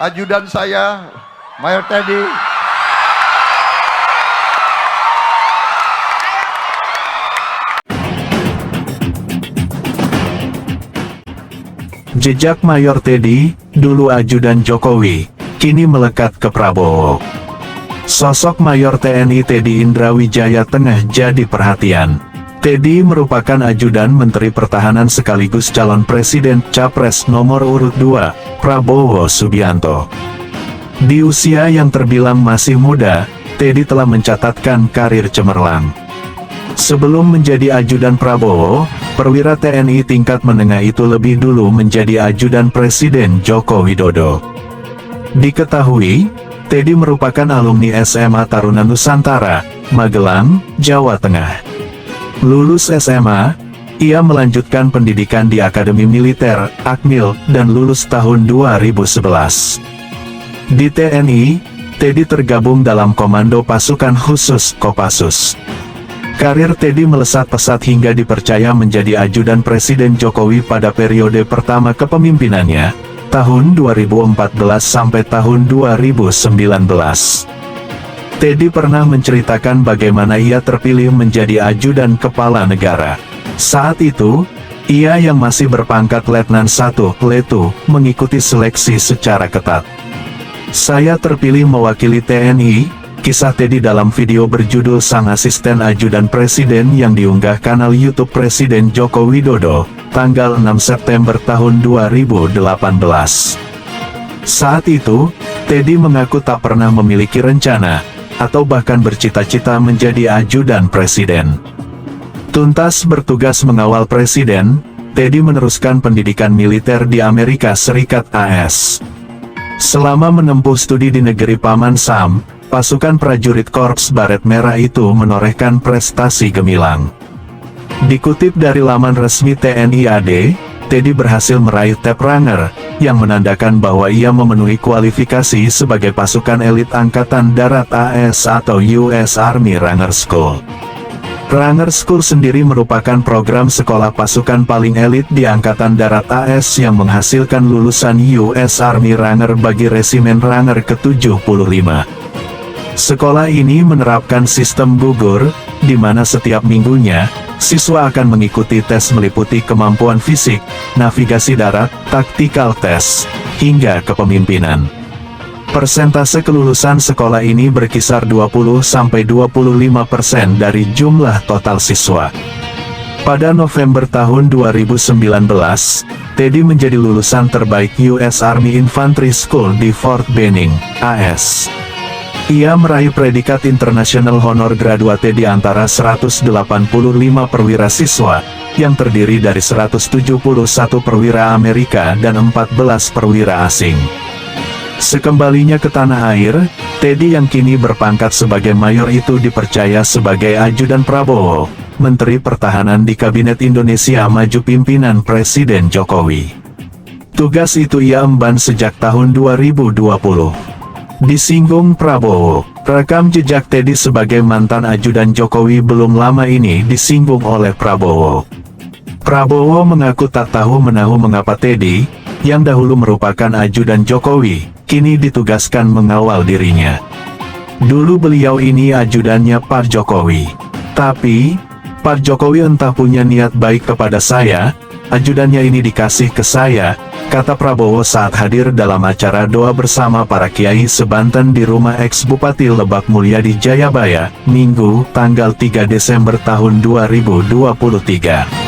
ajudan saya, Mayor Teddy. Jejak Mayor Teddy, dulu ajudan Jokowi, kini melekat ke Prabowo. Sosok Mayor TNI Teddy Indrawijaya tengah jadi perhatian. Teddy merupakan ajudan Menteri Pertahanan sekaligus calon Presiden Capres nomor urut 2, Prabowo Subianto. Di usia yang terbilang masih muda, Teddy telah mencatatkan karir cemerlang. Sebelum menjadi ajudan Prabowo, perwira TNI tingkat menengah itu lebih dulu menjadi ajudan Presiden Joko Widodo. Diketahui, Teddy merupakan alumni SMA Taruna Nusantara, Magelang, Jawa Tengah. Lulus SMA, ia melanjutkan pendidikan di Akademi Militer, Akmil, dan lulus tahun 2011. Di TNI, Teddy tergabung dalam Komando Pasukan Khusus Kopassus. Karir Teddy melesat pesat hingga dipercaya menjadi ajudan Presiden Jokowi pada periode pertama kepemimpinannya, tahun 2014 sampai tahun 2019. Teddy pernah menceritakan bagaimana ia terpilih menjadi ajudan kepala negara. Saat itu, ia yang masih berpangkat Letnan 1, Letu, mengikuti seleksi secara ketat. Saya terpilih mewakili TNI, kisah Teddy dalam video berjudul Sang Asisten Ajudan Presiden yang diunggah kanal YouTube Presiden Joko Widodo, tanggal 6 September tahun 2018. Saat itu, Teddy mengaku tak pernah memiliki rencana, atau bahkan bercita-cita menjadi ajudan presiden. Tuntas bertugas mengawal presiden, Teddy meneruskan pendidikan militer di Amerika Serikat AS. Selama menempuh studi di negeri Paman Sam, pasukan prajurit Korps Baret Merah itu menorehkan prestasi gemilang. Dikutip dari laman resmi TNI AD, Teddy berhasil meraih Tab Ranger, yang menandakan bahwa ia memenuhi kualifikasi sebagai pasukan elit Angkatan Darat AS atau US Army Ranger School. Ranger School sendiri merupakan program sekolah pasukan paling elit di Angkatan Darat AS yang menghasilkan lulusan US Army Ranger bagi Resimen Ranger ke-75. Sekolah ini menerapkan sistem gugur, di mana setiap minggunya, siswa akan mengikuti tes meliputi kemampuan fisik, navigasi darat, tactical test, hingga kepemimpinan. Persentase kelulusan sekolah ini berkisar 20–25% dari jumlah total siswa. Pada November tahun 2019, Teddy menjadi lulusan terbaik US Army Infantry School di Fort Benning, AS. Ia meraih predikat International Honor Graduate di antara 185 perwira siswa, yang terdiri dari 171 perwira Amerika dan 14 perwira asing. Sekembalinya ke tanah air, Teddy yang kini berpangkat sebagai mayor itu dipercaya sebagai ajudan Prabowo, Menteri Pertahanan di Kabinet Indonesia Maju pimpinan Presiden Jokowi. Tugas itu ia emban sejak tahun 2020. Disinggung Prabowo, rekam jejak Teddy sebagai mantan ajudan Jokowi belum lama ini disinggung oleh Prabowo. Prabowo mengaku tak tahu menahu mengapa Teddy, yang dahulu merupakan ajudan Jokowi, kini ditugaskan mengawal dirinya. Dulu beliau ini ajudannya Pak Jokowi. Tapi, Pak Jokowi entah punya niat baik kepada saya, ajudannya ini dikasih ke saya, kata Prabowo saat hadir dalam acara doa bersama para kiai sebanten di rumah ex-Bupati Lebak Mulya di Jayabaya, Minggu, tanggal 3 Desember tahun 2023.